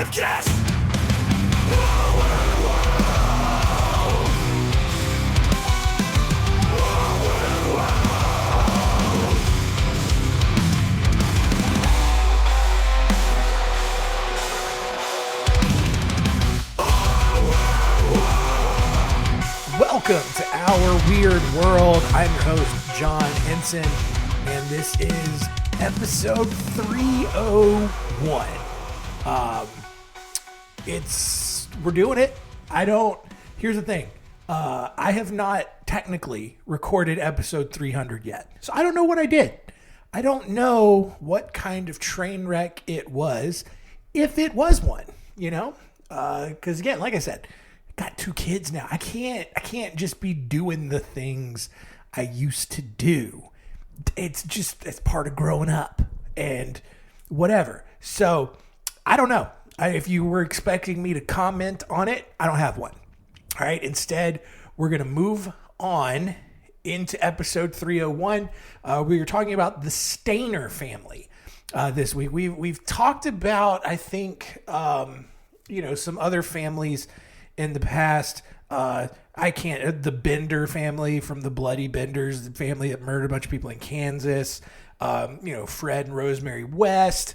podcast. Welcome to Our Weird World. I'm your host, John Henson, and this is episode 301. We're doing it. Here's the thing. I have not technically recorded episode 300 yet, so I don't know what I did. I don't know what kind of train wreck it was, if it was one, because again, like I said, got 2 kids now. I can't just be doing the things I used to do. It's part of growing up and whatever. So I don't know. If you were expecting me to comment on it, I don't have one. All right. Instead, we're going to move on into episode 301. We were talking about the Stayner family this week. We've talked about, I think, some other families in the past. The Bender family from the Bloody Benders, the family that murdered a bunch of people in Kansas. Fred and Rosemary West.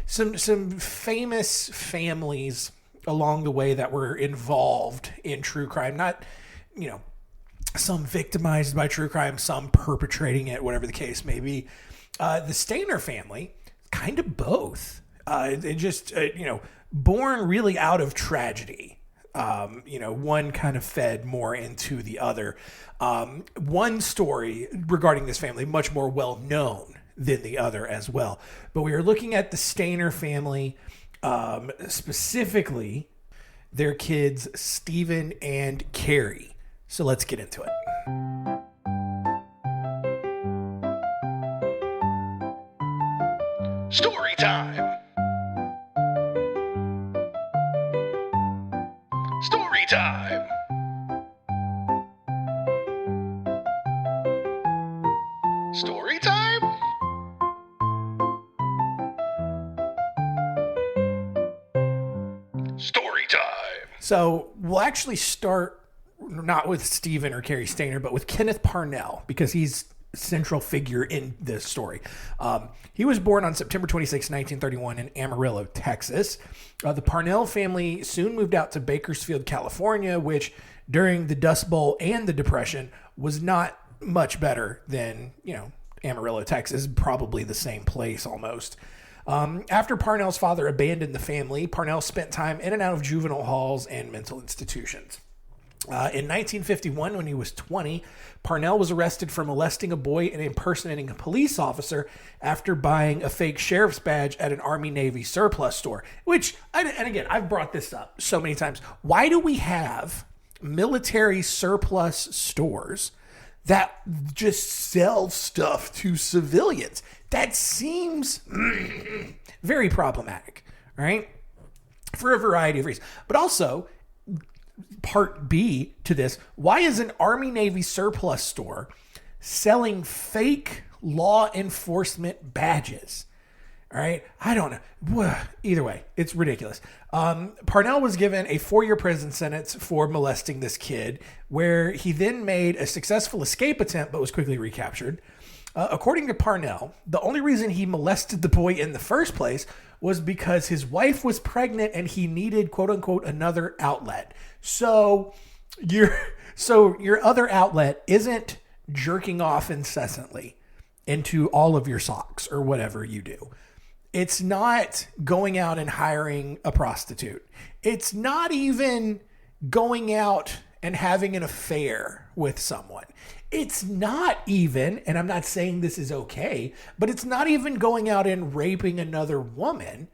Some famous families along the way that were involved in true crime. Not, some victimized by true crime, some perpetrating it, whatever the case may be. The Stayner family, kind of both. They just, born really out of tragedy. One kind of fed more into the other. One story regarding this family, much more well known than the other as well. But we are looking at the Stayner family, specifically their kids, Stephen and Carrie. So let's get into it. Story time. Story time. Story time? Story time. So we'll actually start not with Stephen or Carrie Stayner, but with Kenneth Parnell, because he's a central figure in this story. He was born on September 26, 1931 in Amarillo, Texas. The Parnell family soon moved out to Bakersfield, California, which during the Dust Bowl and the Depression was not much better than, Amarillo, Texas, probably the same place almost. After Parnell's father abandoned the family, Parnell spent time in and out of juvenile halls and mental institutions. In 1951, when he was 20, Parnell was arrested for molesting a boy and impersonating a police officer after buying a fake sheriff's badge at an Army-Navy surplus store. Which, and again, I've brought this up so many times. Why do we have military surplus stores that just sell stuff to civilians? That seems very problematic, right? For a variety of reasons. But also, part B to this, why is an Army-Navy surplus store selling fake law enforcement badges? All right. I don't know. Either way, it's ridiculous. Parnell was given a 4-year prison sentence for molesting this kid, where he then made a successful escape attempt, but was quickly recaptured. According to Parnell, the only reason he molested the boy in the first place was because his wife was pregnant and he needed, quote unquote, another outlet. So your other outlet isn't jerking off incessantly into all of your socks or whatever you do. It's not going out and hiring a prostitute. It's not even going out and having an affair with someone. It's not even, and I'm not saying this is okay, but it's not even going out and raping another woman.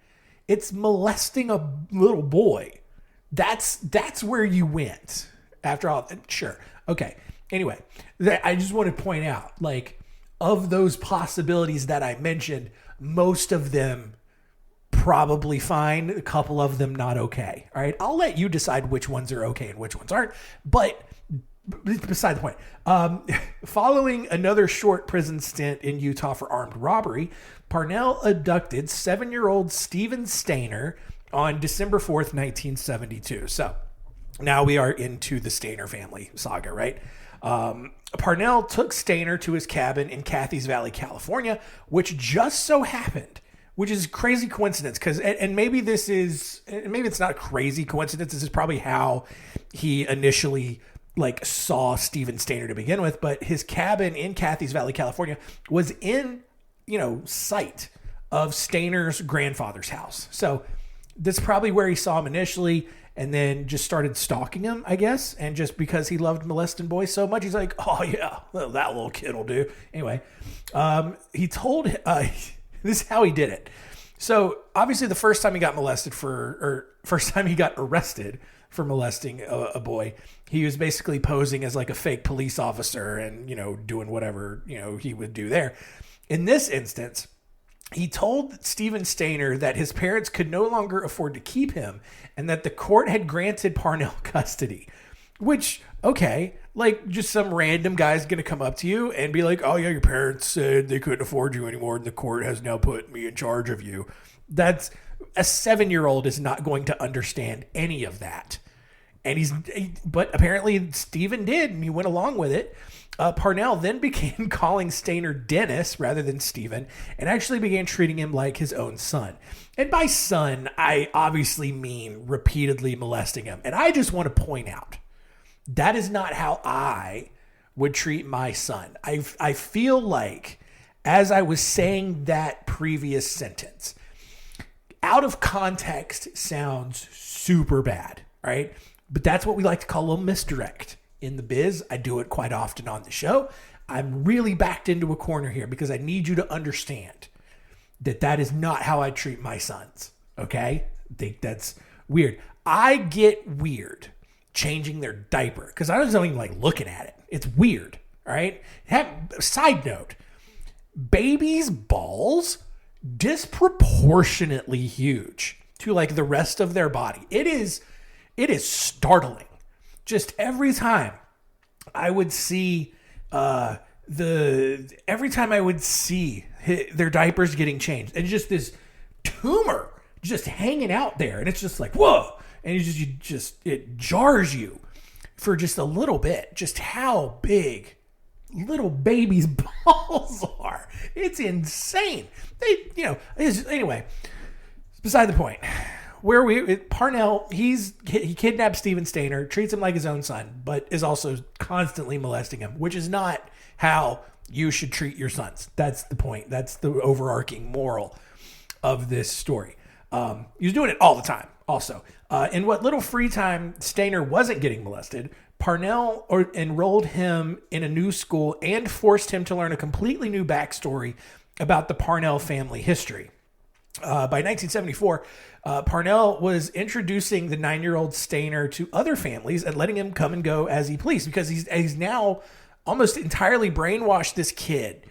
It's molesting a little boy. That's where you went after all. Sure. Okay. Anyway, I just want to point out, of those possibilities that I mentioned, most of them probably fine. A couple of them not okay. All right. I'll let you decide which ones are okay and which ones aren't. But beside the point, following another short prison stint in Utah for armed robbery, Parnell abducted 7-year-old Stephen Stayner on December 4th, 1972. So now we are into the Stayner family saga, right? Parnell took Stayner to his cabin in Cathy's Valley, California, which just so happened, which is crazy coincidence, because, and maybe this is, maybe it's not a crazy coincidence. This is probably how he initially like saw Steven Stayner to begin with, but his cabin in Cathy's Valley, California was in, sight of Stayner's grandfather's house. So that's probably where he saw him initially, and then just started stalking him, I guess. And just because he loved molesting boys so much, he's like, oh yeah, well, that little kid will do. Anyway, he told, this is how he did it. So obviously the first time he got first time he got arrested for molesting a boy, he was basically posing as like a fake police officer and, doing whatever, he would do there. In this instance, he told Steven Stayner that his parents could no longer afford to keep him and that the court had granted Parnell custody, which, okay, like just some random guy's going to come up to you and be like, oh yeah, your parents said they couldn't afford you anymore and the court has now put me in charge of you. That's a 7-year-old is not going to understand any of that. But apparently Steven did, and he went along with it. Parnell then began calling Stayner Dennis rather than Steven, and actually began treating him like his own son. And by son, I obviously mean repeatedly molesting him. And I just want to point out, that is not how I would treat my son. I feel like, as I was saying that previous sentence, out of context sounds super bad, right? But that's what we like to call a misdirect in the biz. I do it quite often on the show. I'm really backed into a corner here because I need you to understand that that is not how I treat my sons. Okay? I think that's weird. I get weird changing their diaper because I don't even like looking at it. It's weird. All right? Side note, babies' balls disproportionately huge to like the rest of their body. It is startling. Just every time I would see their diapers getting changed, and just this tumor just hanging out there, and it's just like, whoa, and it jars you for just a little bit, just how big little babies' balls are. It's insane. Anyway, beside the point. Parnell, he kidnapped Steven Stayner, treats him like his own son, but is also constantly molesting him, which is not how you should treat your sons. That's the point. That's the overarching moral of this story. He was doing it all the time, also. In what little free time Stayner wasn't getting molested, Parnell enrolled him in a new school and forced him to learn a completely new backstory about the Parnell family history. By 1974, Parnell was introducing the 9-year-old Stayner to other families and letting him come and go as he pleased, because he's now almost entirely brainwashed this kid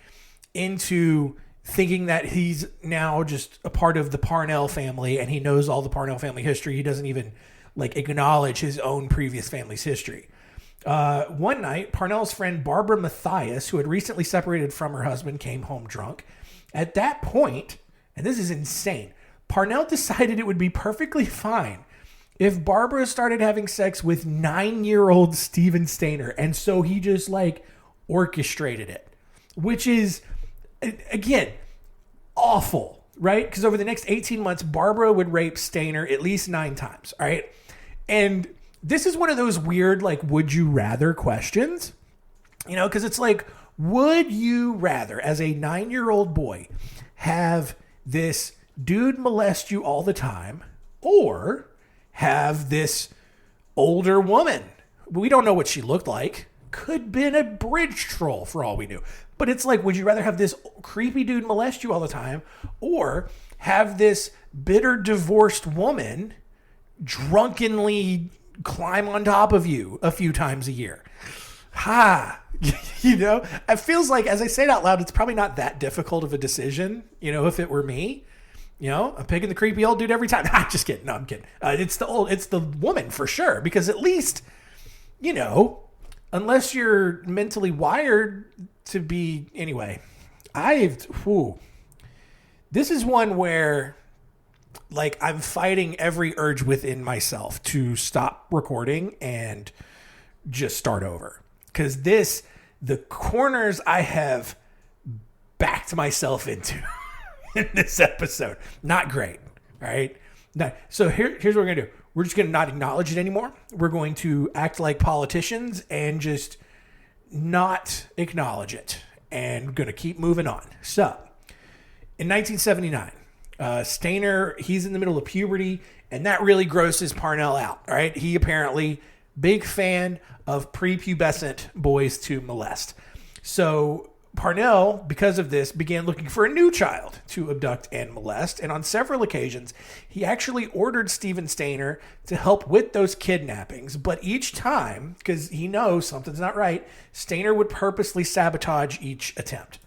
into thinking that he's now just a part of the Parnell family and he knows all the Parnell family history. He doesn't even like acknowledge his own previous family's history. One night, Parnell's friend Barbara Mathias, who had recently separated from her husband, came home drunk. At that point, and this is insane, Parnell decided it would be perfectly fine if Barbara started having sex with 9-year-old Steven Stayner. And so he just like orchestrated it, which is, again, awful, right? Because over the next 18 months, Barbara would rape Stayner at least 9 times, all right? And this is one of those weird, like, would you rather questions, because it's like, would you rather, as a 9-year-old boy, have this dude molest you all the time, or have this older woman? We don't know what she looked like. Could have been a bridge troll for all we knew. But it's like, would you rather have this creepy dude molest you all the time, or have this bitter divorced woman drunkenly climb on top of you a few times a year? It feels like, as I say it out loud, it's probably not that difficult of a decision. If it were me, I'm picking the creepy old dude every time. Just kidding. No, I'm kidding. It's the woman for sure, because at least, unless you're mentally wired to be, anyway, this is one where like I'm fighting every urge within myself to stop recording and just start over. Because the corners I have backed myself into in this episode, not great. All right. Now, so here's what we're going to do. We're just going to not acknowledge it anymore. We're going to act like politicians and just not acknowledge it. And going to keep moving on. So, in 1979, Stayner, he's in the middle of puberty, and that really grosses Parnell out. All right. He apparently, big fan of prepubescent boys to molest. So, Parnell, because of this, began looking for a new child to abduct and molest. And on several occasions, he actually ordered Stephen Stayner to help with those kidnappings. But each time, because he knows something's not right, Stayner would purposely sabotage each attempt.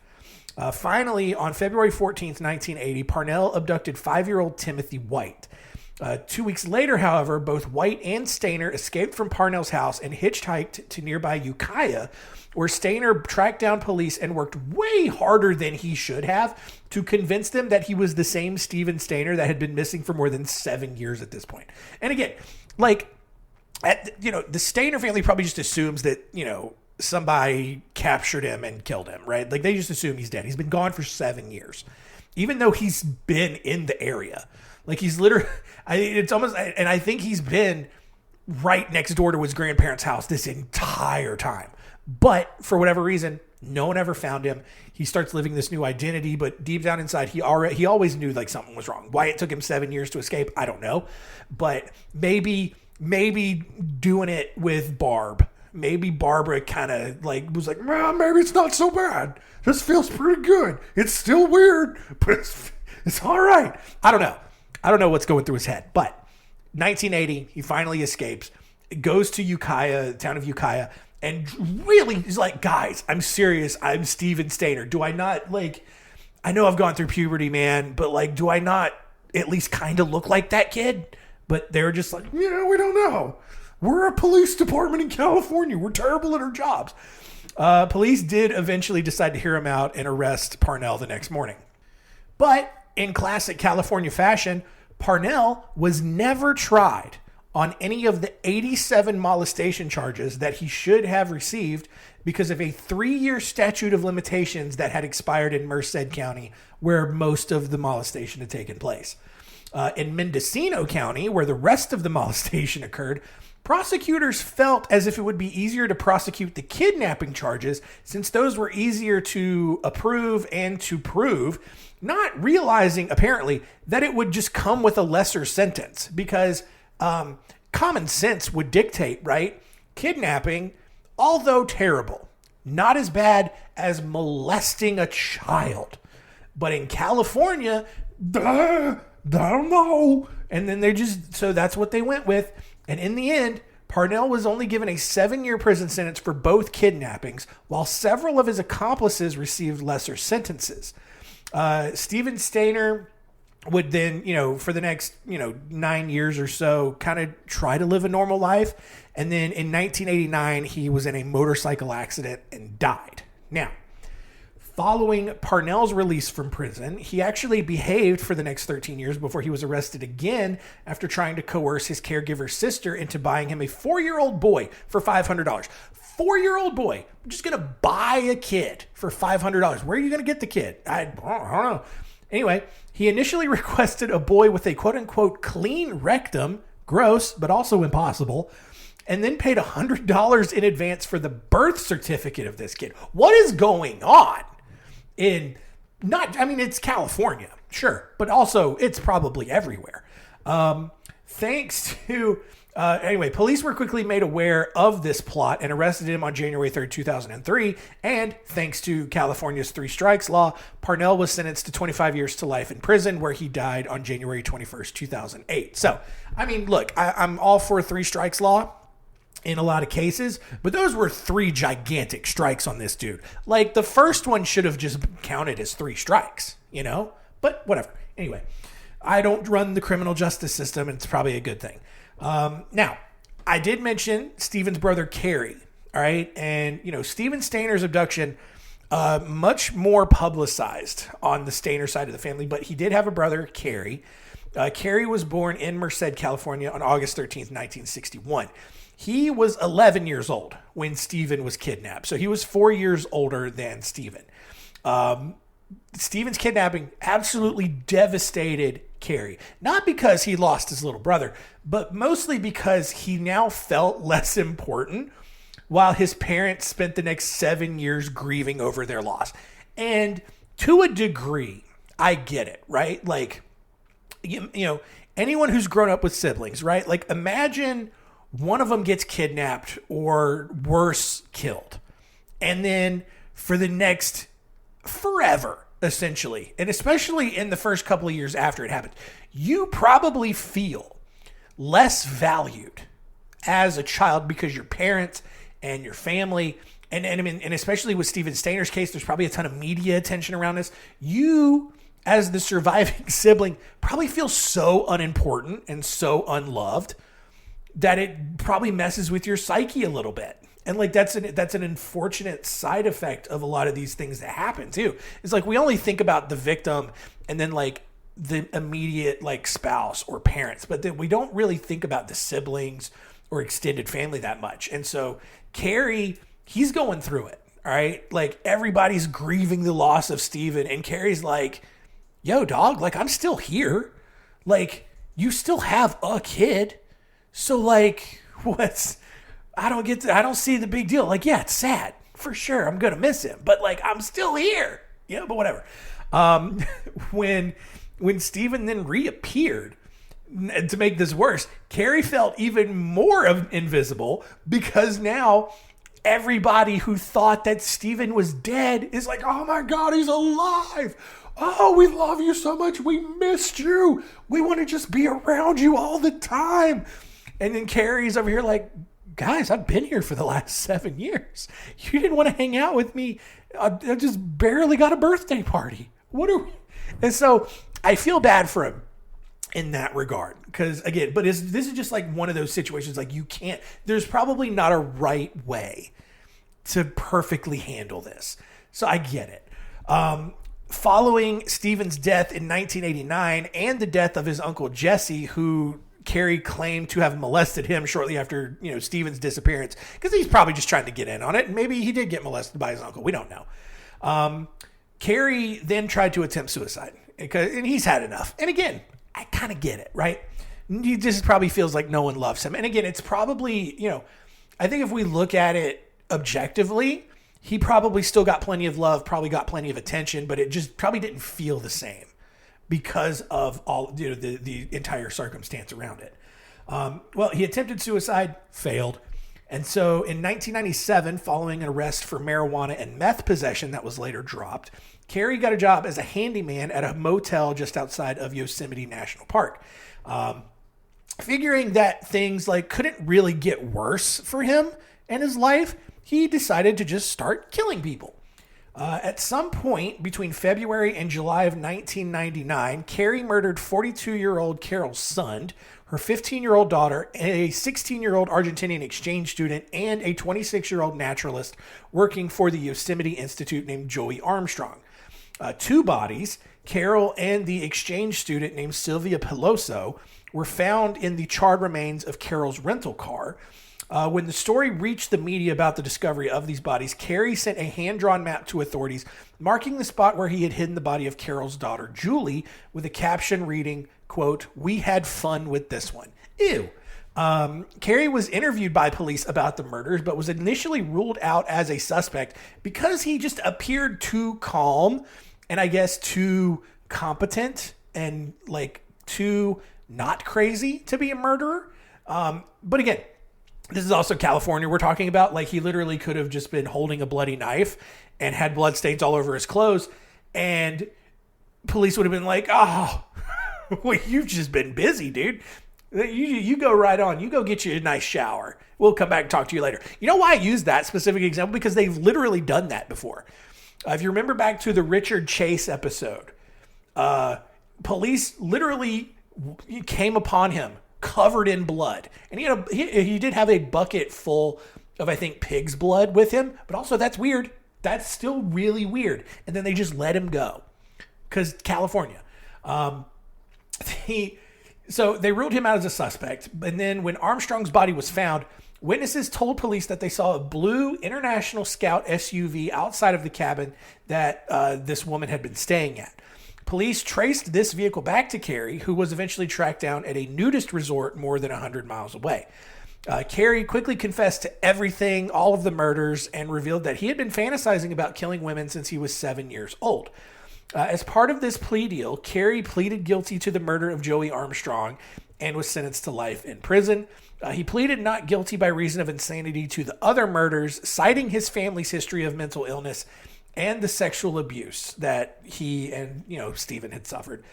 Finally, on February 14th, 1980, Parnell abducted 5-year-old Timothy White. 2 weeks later, however, both White and Stayner escaped from Parnell's house and hitchhiked to nearby Ukiah, where Stayner tracked down police and worked way harder than he should have to convince them that he was the same Stephen Stayner that had been missing for more than 7 years at this point. And again, like, the Stayner family probably just assumes that, somebody captured him and killed him, right? Like, they just assume he's dead. He's been gone for 7 years, even though he's been in the area. Like, he's literally, it's almost, and I think he's been right next door to his grandparents' house this entire time. But for whatever reason, no one ever found him. He starts living this new identity, but deep down inside, he always knew like something was wrong. Why it took him 7 years to escape, I don't know. But maybe doing it with Barb. Maybe Barbara kind of like was like, well, maybe it's not so bad. This feels pretty good. It's still weird, but it's all right. I don't know. I don't know what's going through his head. But 1980, he finally escapes, goes to Ukiah, the town of Ukiah, and really is like, guys, I'm serious. I'm Stephen Stayner. Do I not, like, I know I've gone through puberty, man, but like, do I not at least kind of look like that kid? But they're just like, we don't know. We're a police department in California. We're terrible at our jobs. Police did eventually decide to hear him out and arrest Parnell the next morning. But in classic California fashion, Parnell was never tried on any of the 87 molestation charges that he should have received because of a 3-year statute of limitations that had expired in Merced County, where most of the molestation had taken place. In Mendocino County, where the rest of the molestation occurred, prosecutors felt as if it would be easier to prosecute the kidnapping charges since those were easier to approve and to prove, not realizing, apparently, that it would just come with a lesser sentence because common sense would dictate, right? Kidnapping, although terrible, not as bad as molesting a child. But in California, I don't know. And then so that's what they went with. And in the end, Parnell was only given a 7-year prison sentence for both kidnappings, while several of his accomplices received lesser sentences. Stephen Stayner would then, for the next, 9 years or so, kind of try to live a normal life. And then in 1989, he was in a motorcycle accident and died. Now, following Parnell's release from prison, he actually behaved for the next 13 years before he was arrested again after trying to coerce his caregiver's sister into buying him a 4-year-old boy for $500. 4-year-old boy, I'm just going to buy a kid for $500. Where are you going to get the kid? I don't know. Anyway, he initially requested a boy with a quote-unquote clean rectum, gross, but also impossible, and then paid $100 in advance for the birth certificate of this kid. What is going on? It's California, sure, but also it's probably everywhere. Police were quickly made aware of this plot and arrested him on January 3rd, 2003. And thanks to California's 3 strikes law, Parnell was sentenced to 25 years to life in prison, where he died on January 21st, 2008. So, look, I'm all for 3 strikes law in a lot of cases, but those were 3 gigantic strikes on this dude. Like, the first one should have just counted as 3 strikes, but whatever. Anyway, I don't run the criminal justice system, and it's probably a good thing. Now, I did mention Stephen's brother, Kerry, all right? And, Stephen Stayner's abduction, much more publicized on the Stayner side of the family, but he did have a brother, Kerry. Carey was born in Merced, California on August 13th, 1961. He was 11 years old when Stephen was kidnapped. So he was 4 years older than Stephen. Stephen's kidnapping absolutely devastated Carey. Not because he lost his little brother, but mostly because he now felt less important while his parents spent the next 7 years grieving over their loss. And to a degree, I get it, right? Like, you know, anyone who's grown up with siblings, right? Like, imagine one of them gets kidnapped or worse, killed. And then for the next forever, essentially, and especially in the first couple of years after it happened, you probably feel less valued as a child because your parents and your family, and I mean, and especially with Stephen Stayner's case, there's probably a ton of media attention around this. You, as the surviving sibling, probably feel so unimportant and so unloved that it probably messes with your psyche a little bit. And like that's an unfortunate side effect of a lot of these things that happen too. It's like we only think about the victim and then like the immediate like spouse or parents, but then we don't really think about the siblings or extended family that much. And so Carey, he's going through it. All right. Like everybody's grieving the loss of Stephen, and Carey's like, yo, dog, like I'm still here. Like you still have a kid. So like I don't see the big deal. Like, yeah, it's sad for sure. I'm going to miss him, but like, I'm still here, you know, but whatever. When Stephen then reappeared, to make this worse, Carey felt even more invisible because now everybody who thought that Stephen was dead is like, oh my God, he's alive. Oh, we love you so much. We missed you. We want to just be around you all the time. And then Carey's over here like, guys, I've been here for the last 7 years. You didn't want to hang out with me. I just barely got a birthday party. What are we? And so I feel bad for him in that regard. Because again, but this is just like one of those situations like you can't, there's probably not a right way to perfectly handle this. So I get it. Following Stephen's death in 1989 and the death of his uncle Jesse, who Carey claimed to have molested him shortly after, you know, Stephen's disappearance, because he's probably just trying to get in on it. And maybe he did get molested by his uncle. We don't know. Carey then tried to attempt suicide, and he's had enough. And again, I kind of get it, right? He just probably feels like no one loves him. And again, it's probably, you know, I think if we look at it objectively, he probably still got plenty of love, probably got plenty of attention, but it just probably didn't feel the same because of all, you know, the entire circumstance around it. Well, he attempted suicide, failed. And so in 1997, following an arrest for marijuana and meth possession that was later dropped, Carey got a job as a handyman at a motel just outside of Yosemite National Park. Figuring that things like couldn't really get worse for him and his life, he decided to just start killing people. At some point between February and July of 1999, Carey murdered 42-year-old Carol Sund, her 15-year-old daughter, a 16-year-old Argentinian exchange student, and a 26-year-old naturalist working for the Yosemite Institute named Joey Armstrong. Two bodies, Carol and the exchange student named Sylvia Peloso, were found in the charred remains of Carol's rental car. When the story reached the media about the discovery of these bodies, Carey sent a hand-drawn map to authorities marking the spot where he had hidden the body of Carol's daughter, Julie, with a caption reading, quote, "We had fun with this one." Ew. Carey was interviewed by police about the murders, but was initially ruled out as a suspect because he just appeared too calm and I guess too competent and like too not crazy to be a murderer. But again, this is also California we're talking about. Like, he literally could have just been holding a bloody knife and had blood stains all over his clothes. And police would have been like, oh, well, you've just been busy, dude. You go right on. You go get you a nice shower. We'll come back and talk to you later. You know why I use that specific example? Because they've literally done that before. If you remember back to the Richard Chase episode, police literally came upon him covered in blood. And he did have a bucket full of, I think, pig's blood with him. But also, that's weird. That's still really weird. And then they just let him go. Because California. So they ruled him out as a suspect. And then when Armstrong's body was found, witnesses told police that they saw a blue International Scout SUV outside of the cabin that this woman had been staying at. Police traced this vehicle back to Carey, who was eventually tracked down at a nudist resort more than 100 miles away. Carey quickly confessed to everything, all of the murders, and revealed that he had been fantasizing about killing women since he was 7 years old. As part of this plea deal, Carey pleaded guilty to the murder of Joey Armstrong and was sentenced to life in prison. He pleaded not guilty by reason of insanity to the other murders, citing his family's history of mental illness and the sexual abuse that he and, Stephen had suffered.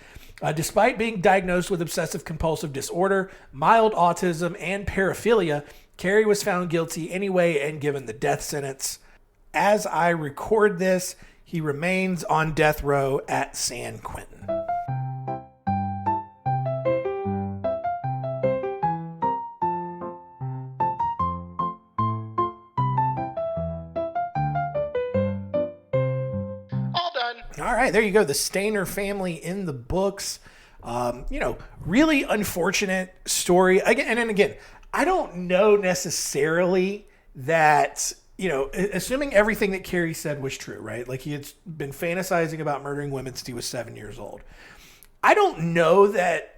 Despite being diagnosed with obsessive compulsive disorder, mild autism, and paraphilia, Carey was found guilty anyway and given the death sentence. As I record this, he remains on death row at San Quentin. All right, there you go. The Stayner family in the books. Really unfortunate story. Again, I don't know necessarily that, assuming everything that Carey said was true, right? Like he had been fantasizing about murdering women since he was 7 years old. I don't know that,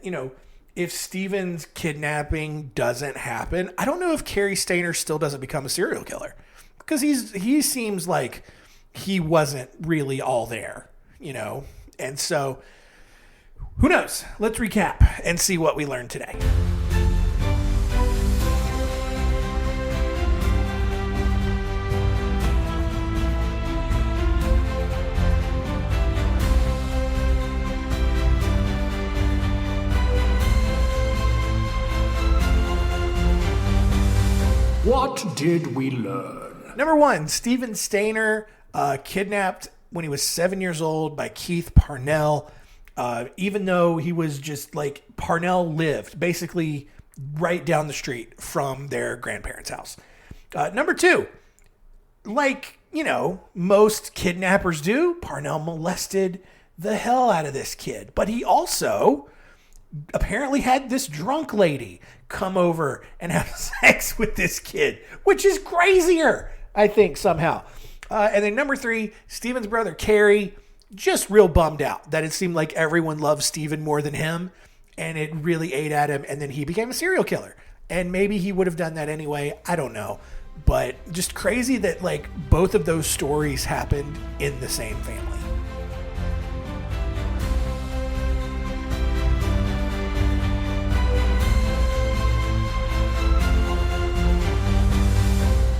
if Stephen's kidnapping doesn't happen, I don't know if Carey Stayner still doesn't become a serial killer. Because he seems like he wasn't really all there. And so who knows? Let's recap and see what we learned today. What did we learn? Number one, Stephen Stayner kidnapped when he was 7 years old by Keith Parnell, even though he was just like, Parnell lived basically right down the street from their grandparents' house. Number two, most kidnappers do, Parnell molested the hell out of this kid. But he also apparently had this drunk lady come over and have sex with this kid, which is crazier, I think, somehow. And then number three, Stephen's brother, Carey, just real bummed out that it seemed like everyone loved Stephen more than him, and it really ate at him, and then he became a serial killer. And maybe he would have done that anyway. I don't know. But just crazy that, both of those stories happened in the same family.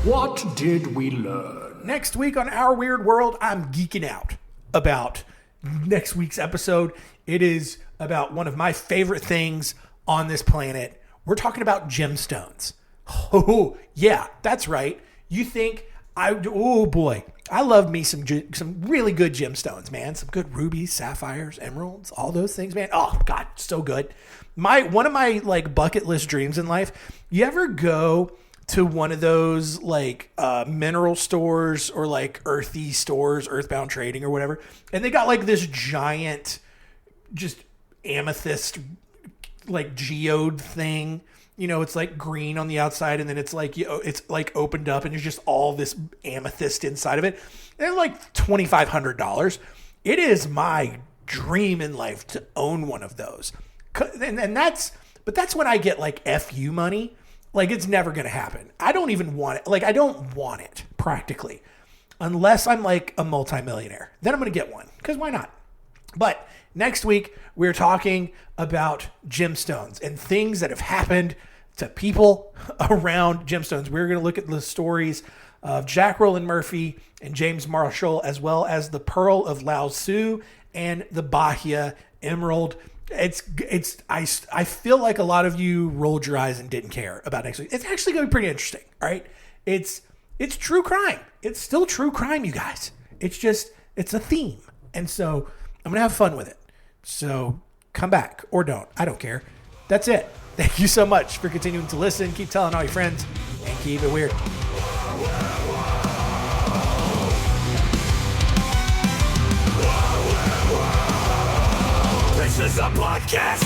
What did we learn? Next week on Our Weird World, I'm geeking out about next week's episode. It is about one of my favorite things on this planet. We're talking about gemstones. Oh, yeah, that's right. You think oh boy, I love me some really good gemstones, man. Some good rubies, sapphires, emeralds, all those things, man. Oh God, so good. One of my bucket list dreams in life. You ever go to one of those mineral stores or earthy stores, Earthbound Trading or whatever, and they got this giant just amethyst geode thing. It's green on the outside, and then it's opened up, and there's just all this amethyst inside of it. They're $2,500. It is my dream in life to own one of those, and that's when I get FU money. It's never going to happen. I don't even want it. I don't want it practically unless I'm a multimillionaire. Then I'm going to get one because why not? But next week, we're talking about gemstones and things that have happened to people around gemstones. We're going to look at the stories of Jack Rowland Murphy and James Marshall, as well as the Pearl of Lao Tzu and the Bahia Emerald. I feel like a lot of you rolled your eyes and didn't care about next week. It's actually going to be pretty interesting. All right. It's true crime. It's still true crime, you guys. It's a theme. And so I'm going to have fun with it. So come back or don't. I don't care. That's it. Thank you so much for continuing to listen. Keep telling all your friends and keep it weird. This is a podcast